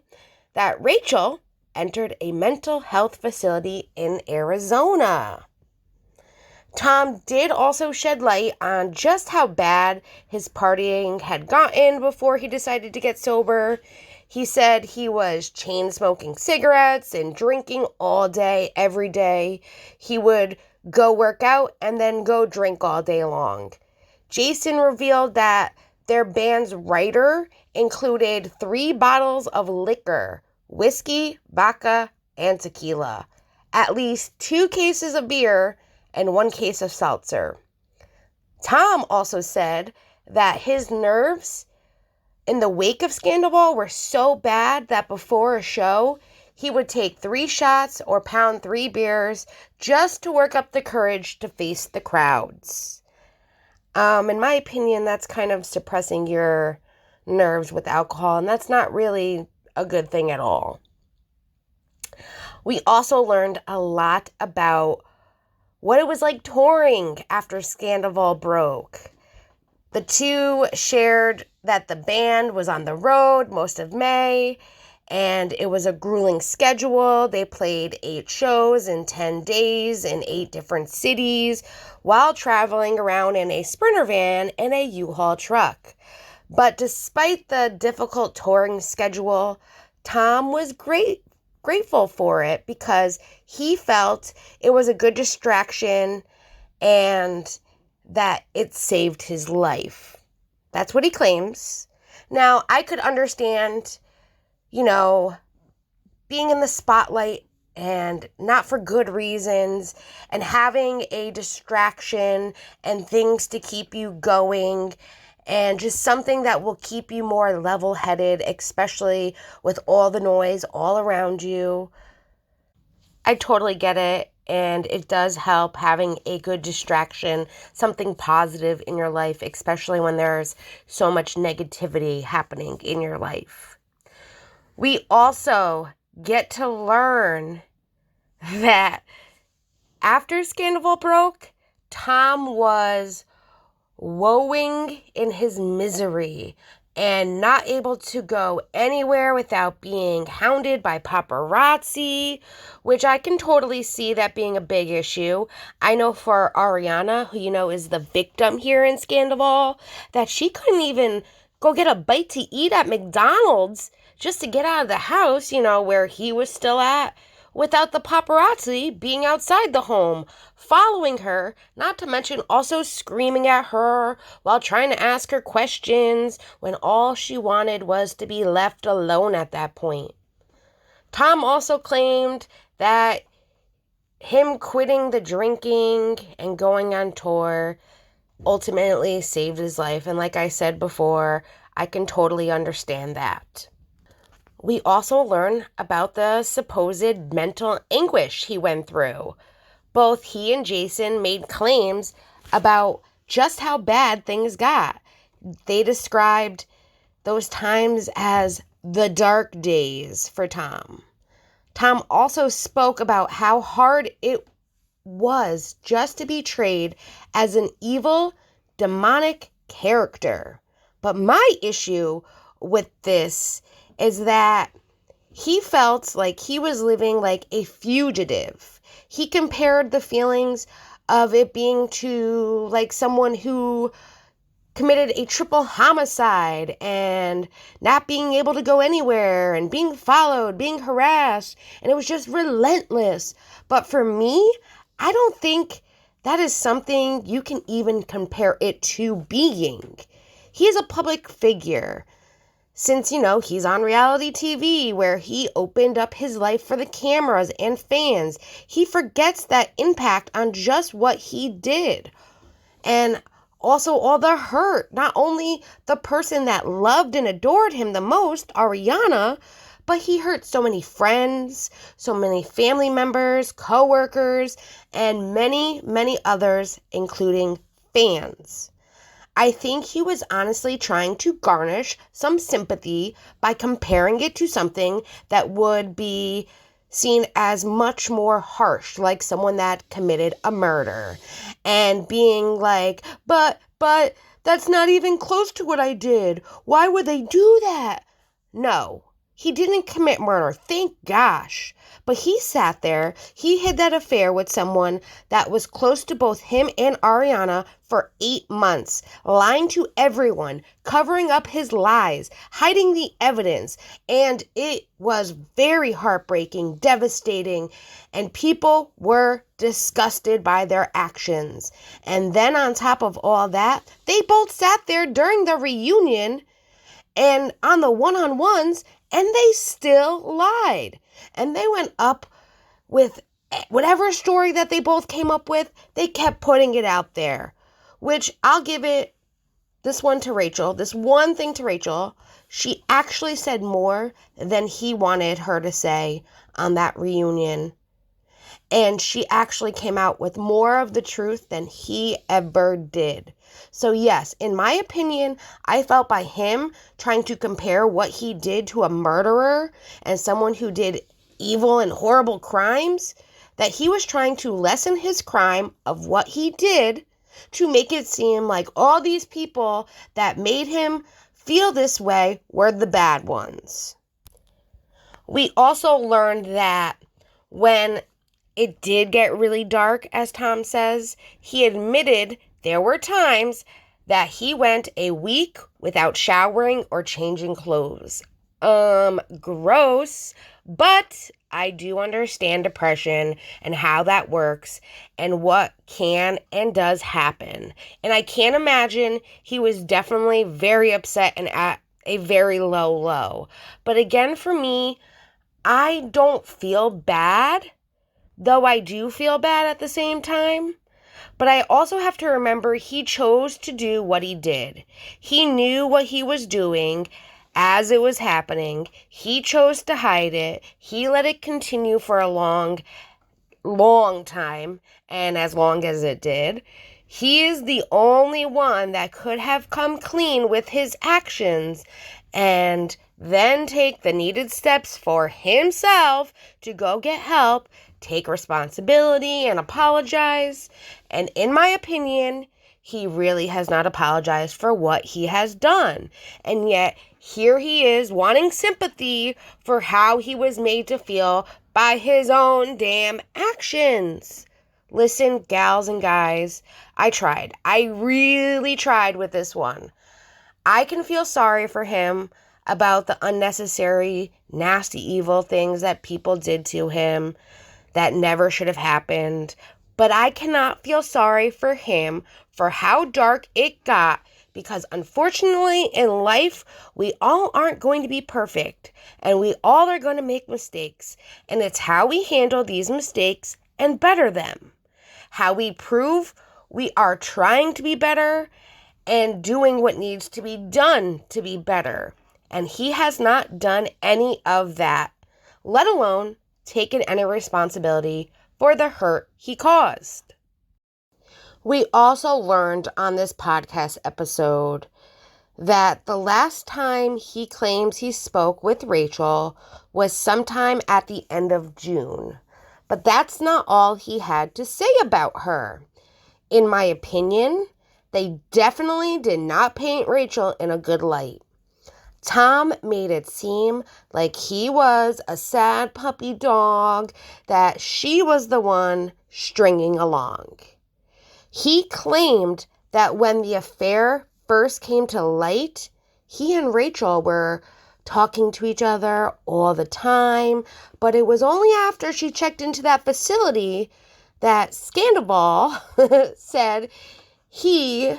that Rachel entered a mental health facility in Arizona. Tom did also shed light on just how bad his partying had gotten before he decided to get sober. He said he was chain smoking cigarettes and drinking all day, every day. He would go work out and then go drink all day long. Jason revealed that their band's writer included 3 bottles of liquor, whiskey, vodka, and tequila, at least 2 cases of beer, and 1 case of seltzer. Tom also said that his nerves in the wake of Scandoval were so bad that before a show, he would take 3 shots or pound 3 beers just to work up the courage to face the crowds. In my opinion, that's kind of suppressing your nerves with alcohol, and that's not really a good thing at all. We also learned a lot about what it was like touring after Scandoval broke. The two shared that the band was on the road most of May, and it was a grueling schedule. They played 8 shows in 10 days in 8 different cities while traveling around in a Sprinter van and a U-Haul truck. But despite the difficult touring schedule, Tom was grateful for it because he felt it was a good distraction and that it saved his life. That's what he claims. Now, I could understand, being in the spotlight and not for good reasons and having a distraction and things to keep you going and just something that will keep you more level-headed, especially with all the noise all around you. I totally get it, and it does help having a good distraction, something positive in your life, especially when there's so much negativity happening in your life. We also get to learn that after Scandoval broke, Tom was wallowing in his misery and not able to go anywhere without being hounded by paparazzi, which I can totally see that being a big issue. I know for Ariana, who is the victim here in Scandoval, that she couldn't even go get a bite to eat at McDonald's just to get out of the house, where he was still at, without the paparazzi being outside the home, following her, not to mention also screaming at her while trying to ask her questions when all she wanted was to be left alone at that point. Tom also claimed that him quitting the drinking and going on tour ultimately saved his life. And like I said before, I can totally understand that. We also learn about the supposed mental anguish he went through. Both he and Jason made claims about just how bad things got. They described those times as the dark days for Tom. Tom also spoke about how hard it was just to be portrayed as an evil, demonic character. But my issue with this is that he felt like he was living like a fugitive. He compared the feelings of it being to like someone who committed a triple homicide and not being able to go anywhere and being followed, being harassed, and it was just relentless. But for me, I don't think that is something you can even compare it to being. He is a public figure. Since, he's on reality TV where he opened up his life for the cameras and fans, he forgets that impact on just what he did. And also all the hurt, not only the person that loved and adored him the most, Ariana, but he hurt so many friends, so many family members, co-workers, and many, many others, including fans. I think he was honestly trying to garnish some sympathy by comparing it to something that would be seen as much more harsh, like someone that committed a murder, and being like, but that's not even close to what I did. Why would they do that? No, he didn't commit murder, thank gosh. But he sat there, he had that affair with someone that was close to both him and Ariana for 8 months, lying to everyone, covering up his lies, hiding the evidence, and it was very heartbreaking, devastating, and people were disgusted by their actions. And then on top of all that, they both sat there during the reunion and on the one-on-ones, and they still lied. And they went up with whatever story that they both came up with, they kept putting it out there. Which I'll give it this one to Rachel, this one thing to Rachel. She actually said more than he wanted her to say on that reunion. And she actually came out with more of the truth than he ever did. So yes, in my opinion, I felt by him trying to compare what he did to a murderer and someone who did evil and horrible crimes, that he was trying to lessen his crime of what he did to make it seem like all these people that made him feel this way were the bad ones. We also learned that when it did get really dark, as Tom says, he admitted there were times that he went a week without showering or changing clothes. Gross, but I do understand depression and how that works and what can and does happen. And I can't imagine, he was definitely very upset and at a very low. But again, for me, I don't feel bad, though I do feel bad at the same time. But I also have to remember he chose to do what he did. He knew what he was doing as it was happening. He chose to hide it. He let it continue for a long time, and as long as it did. He is the only one that could have come clean with his actions and then take the needed steps for himself to go get help, take responsibility, and apologize. And in my opinion, he really has not apologized for what he has done. And yet, here he is wanting sympathy for how he was made to feel by his own damn actions. Listen, gals and guys, I tried. I really tried with this one. I can feel sorry for him about the unnecessary, nasty, evil things that people did to him that never should have happened. But I cannot feel sorry for him for how dark it got, because unfortunately in life, we all aren't going to be perfect, and we all are going to make mistakes. And it's how we handle these mistakes and better them. How we prove we are trying to be better and doing what needs to be done to be better. And he has not done any of that, let alone taken any responsibility for the hurt he caused. We also learned on this podcast episode that the last time he claims he spoke with Rachel was sometime at the end of June. But that's not all he had to say about her. In my opinion, they definitely did not paint Rachel in a good light. Tom made it seem like he was a sad puppy dog, that she was the one stringing along. He claimed that when the affair first came to light, he and Rachel were talking to each other all the time, but it was only after she checked into that facility that Scandoval said he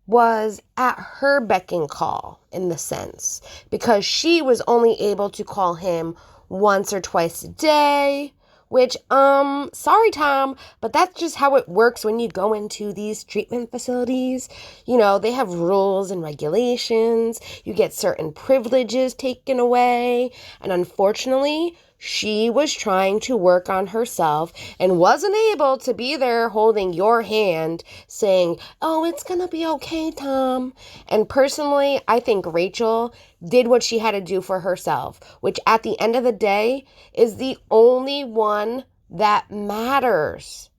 was at her beck and call, in the sense, because she was only able to call him once or twice a day, which, sorry, Tom, but that's just how it works when you go into these treatment facilities. You know, they have rules and regulations. You get certain privileges taken away. And unfortunately, she was trying to work on herself and wasn't able to be there holding your hand saying, oh, it's gonna be okay, Tom. And personally, I think Rachel did what she had to do for herself, which at the end of the day is the only one that matters.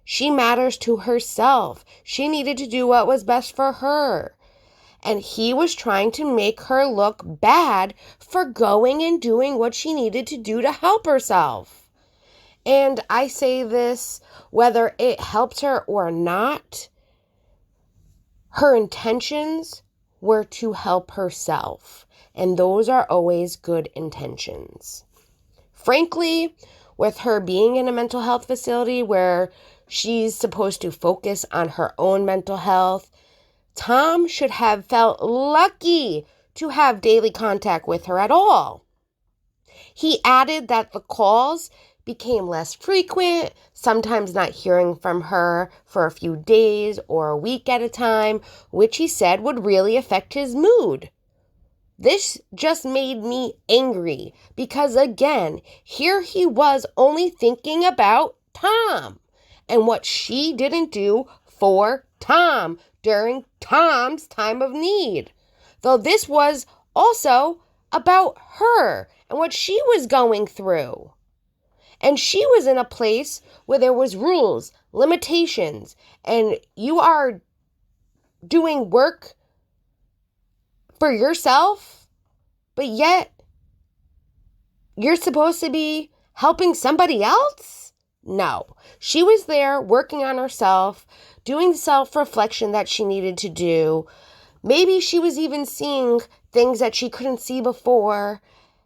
She matters to herself. She needed to do what was best for her. And he was trying to make her look bad for going and doing what she needed to do to help herself. And I say this, whether it helped her or not, her intentions were to help herself. And those are always good intentions. Frankly, with her being in a mental health facility where she's supposed to focus on her own mental health, Tom should have felt lucky to have daily contact with her at all. He added that the calls became less frequent, sometimes not hearing from her for a few days or a week at a time, which he said would really affect his mood. This just made me angry because, again, here he was only thinking about Tom and what she didn't do for Tom during Tom's time of need. Though this was also about her and what she was going through. And she was in a place where there was rules, limitations, and you are doing work for yourself, but yet you're supposed to be helping somebody else? No. She was there working on herself, doing the self-reflection that she needed to do. Maybe she was even seeing things that she couldn't see before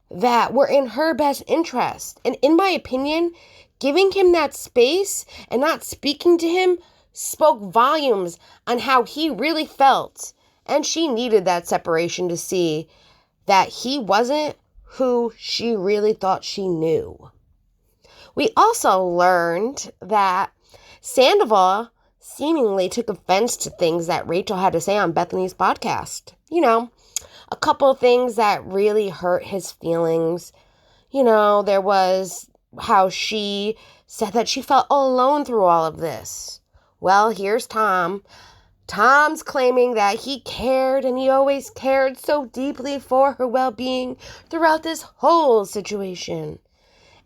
that were in her best interest. And in my opinion, giving him that space and not speaking to him spoke volumes on how he really felt. And she needed that separation to see that he wasn't who she really thought she knew. We also learned that Sandoval seemingly took offense to things that Rachel had to say on Bethany's podcast. A couple of things that really hurt his feelings. There was how she said that she felt alone through all of this. Well, here's Tom. Tom's claiming that he cared and he always cared so deeply for her well-being throughout this whole situation.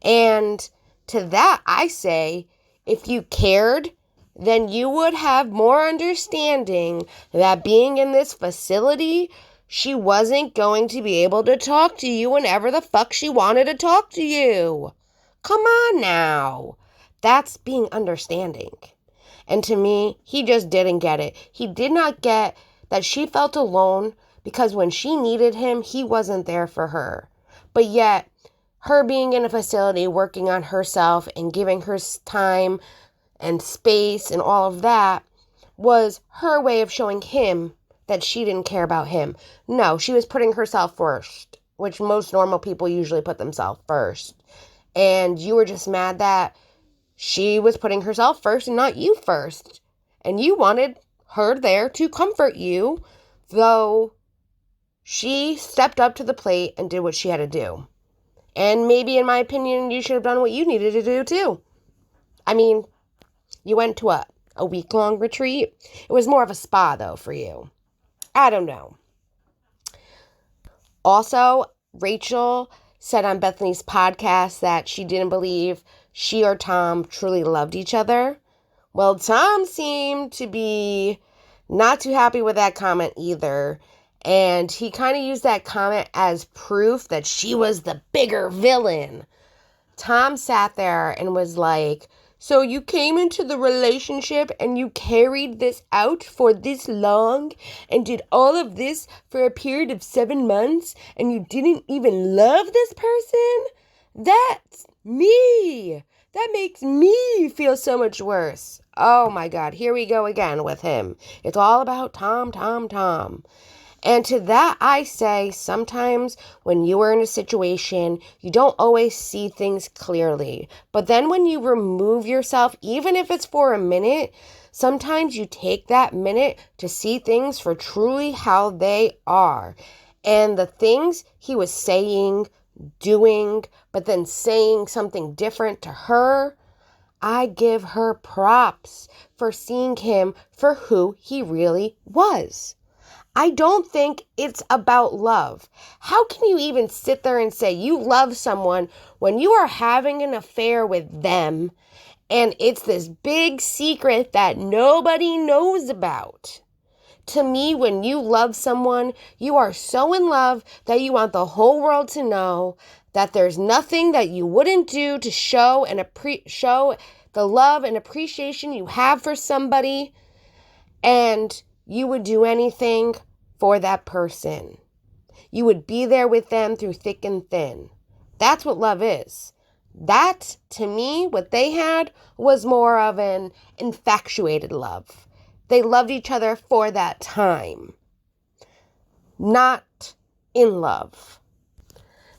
And to that, I say, if you cared, then you would have more understanding that being in this facility, she wasn't going to be able to talk to you whenever the fuck she wanted to talk to you. Come on now. That's being understanding. And to me, he just didn't get it. He did not get that she felt alone because when she needed him, he wasn't there for her. But yet, her being in a facility, working on herself and giving her time and space and all of that was her way of showing him that she didn't care about him. No, she was putting herself first, which most normal people usually put themselves first. And you were just mad that she was putting herself first and not you first. And you wanted her there to comfort you, though she stepped up to the plate and did what she had to do. And maybe, in my opinion, you should have done what you needed to do, too. I mean, you went to a week-long retreat. It was more of a spa, though, for you. I don't know. Also, Rachel said on Bethany's podcast that she didn't believe she or Tom truly loved each other. Well, Tom seemed to be not too happy with that comment either. And he kind of used that comment as proof that she was the bigger villain. Tom sat there and was like, so you came into the relationship and you carried this out for this long and did all of this for a period of 7 months and you didn't even love this person? That's me. That makes me feel so much worse. Oh my God, here we go again with him. It's all about Tom. And to that, I say sometimes when you are in a situation, you don't always see things clearly. But then when you remove yourself, even if it's for a minute, sometimes you take that minute to see things for truly how they are. And the things he was saying, doing, but then saying something different to her, I give her props for seeing him for who he really was. I don't think it's about love. How can you even sit there and say you love someone when you are having an affair with them and it's this big secret that nobody knows about? To me, when you love someone, you are so in love that you want the whole world to know that there's nothing that you wouldn't do to show the love and appreciation you have for somebody, and you would do anything for that person. You would be there with them through thick and thin. That's what love is. That, to me, what they had was more of an infatuated love. They loved each other for that time, not in love.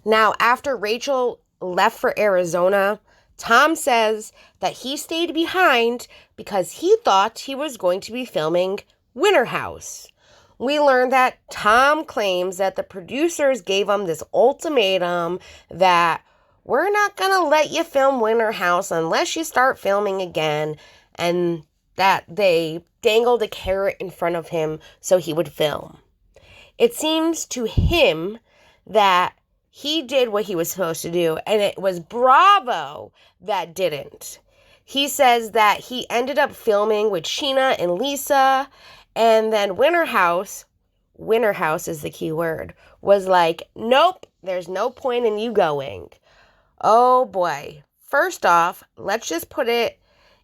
Now, after Rachel left for Arizona, Tom says that he stayed behind because he thought he was going to be filming Winter House. We learned that Tom claims that the producers gave him this ultimatum that we're not going to let you film Winter House unless you start filming again, and that they dangled a carrot in front of him so he would film. It seems to him that he did what he was supposed to do, and it was Bravo that didn't. He says that he ended up filming with Sheena and Lisa, and then Winter House is the key word, was like, nope, there's no point in you going. Oh boy. First off, let's just put it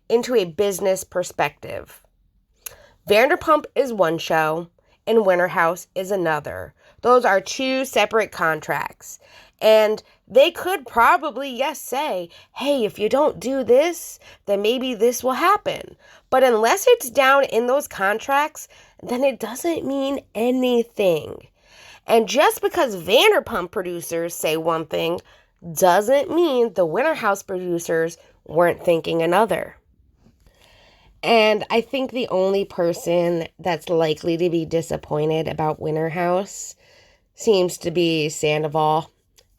into a business perspective. Vanderpump is one show and Winter House is another. Those are two separate contracts. And they could probably, yes, say, hey, if you don't do this, then maybe this will happen. But unless it's down in those contracts, then it doesn't mean anything. And just because Vanderpump producers say one thing doesn't mean the Winter House producers weren't thinking another. And I think the only person that's likely to be disappointed about Winter House seems to be Sandoval.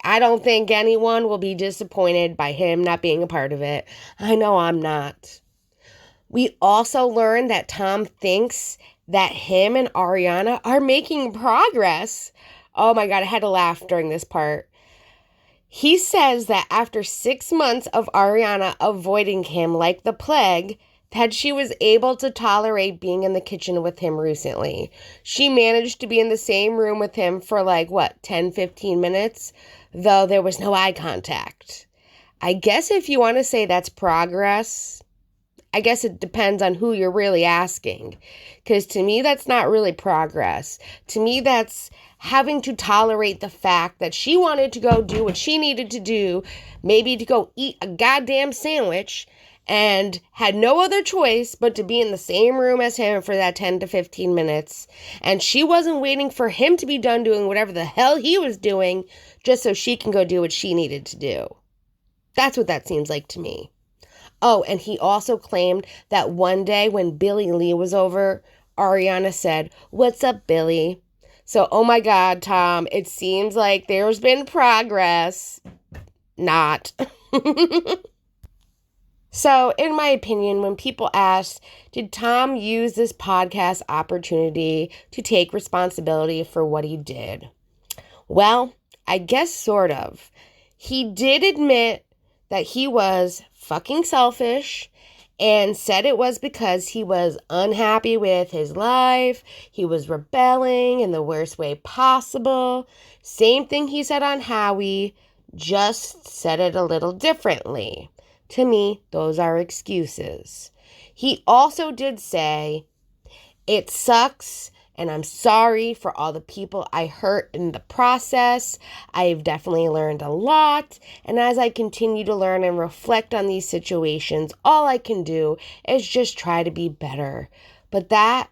I don't think anyone will be disappointed by him not being a part of it. I know I'm not. We also learned that Tom thinks that him and Ariana are making progress. Oh my God, I had to laugh during this part. He says that after 6 months of Ariana avoiding him like the plague, that she was able to tolerate being in the kitchen with him recently. She managed to be in the same room with him for 10, 15 minutes, though there was no eye contact. I guess if you want to say that's progress, I guess it depends on who you're really asking. Because to me, that's not really progress. To me, that's having to tolerate the fact that she wanted to go do what she needed to do, maybe to go eat a goddamn sandwich, and had no other choice but to be in the same room as him for that 10 to 15 minutes. And she wasn't waiting for him to be done doing whatever the hell he was doing just so she can go do what she needed to do. That's what that seems like to me. Oh, and he also claimed that one day when Billy Lee was over, Ariana said, "What's up, Billy?" So, oh my God, Tom, it seems like there's been progress. Not. So, in my opinion, when people ask, did Tom use this podcast opportunity to take responsibility for what he did? Well, I guess sort of. He did admit that he was fucking selfish and said it was because he was unhappy with his life. He was rebelling in the worst way possible. Same thing he said on Howie, just said it a little differently. To me, those are excuses. He also did say, it sucks, and I'm sorry for all the people I hurt in the process. I've definitely learned a lot, and as I continue to learn and reflect on these situations, all I can do is just try to be better. But that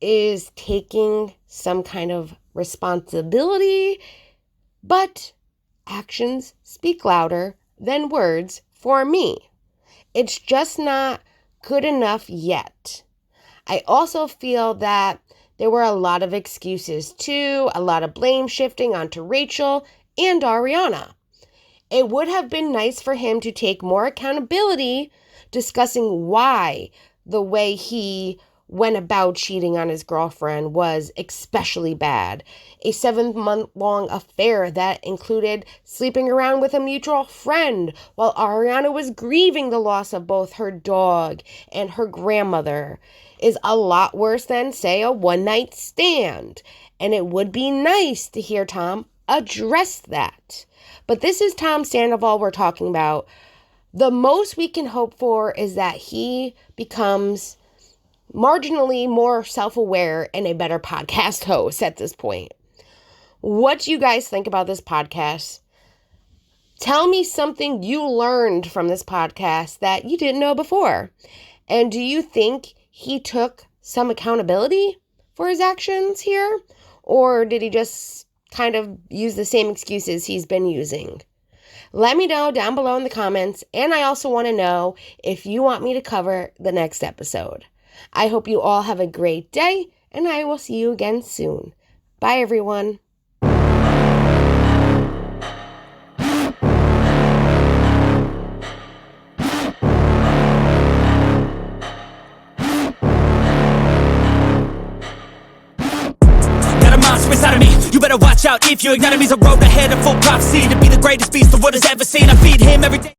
is taking some kind of responsibility, but actions speak louder than words for me. It's just not good enough yet. I also feel that there were a lot of excuses too, a lot of blame shifting onto Rachel and Ariana. It would have been nice for him to take more accountability, discussing why the way he went about cheating on his girlfriend was especially bad. A 7-month-long affair that included sleeping around with a mutual friend while Ariana was grieving the loss of both her dog and her grandmother is a lot worse than, say, a one-night stand. And it would be nice to hear Tom address that. But this is Tom Sandoval we're talking about. The most we can hope for is that he becomes marginally more self-aware and a better podcast host at this point. What do you guys think about this podcast? Tell me something you learned from this podcast that you didn't know before. And do you think he took some accountability for his actions here? Or did he just kind of use the same excuses he's been using? Let me know down below in the comments. And I also want to know if you want me to cover the next episode. I hope you all have a great day, and I will see you again soon. Bye, everyone. Got a monster inside of me. You better watch out if you ignite me. A road ahead of full prophecy to be the greatest beast the world has ever seen. I feed him every day.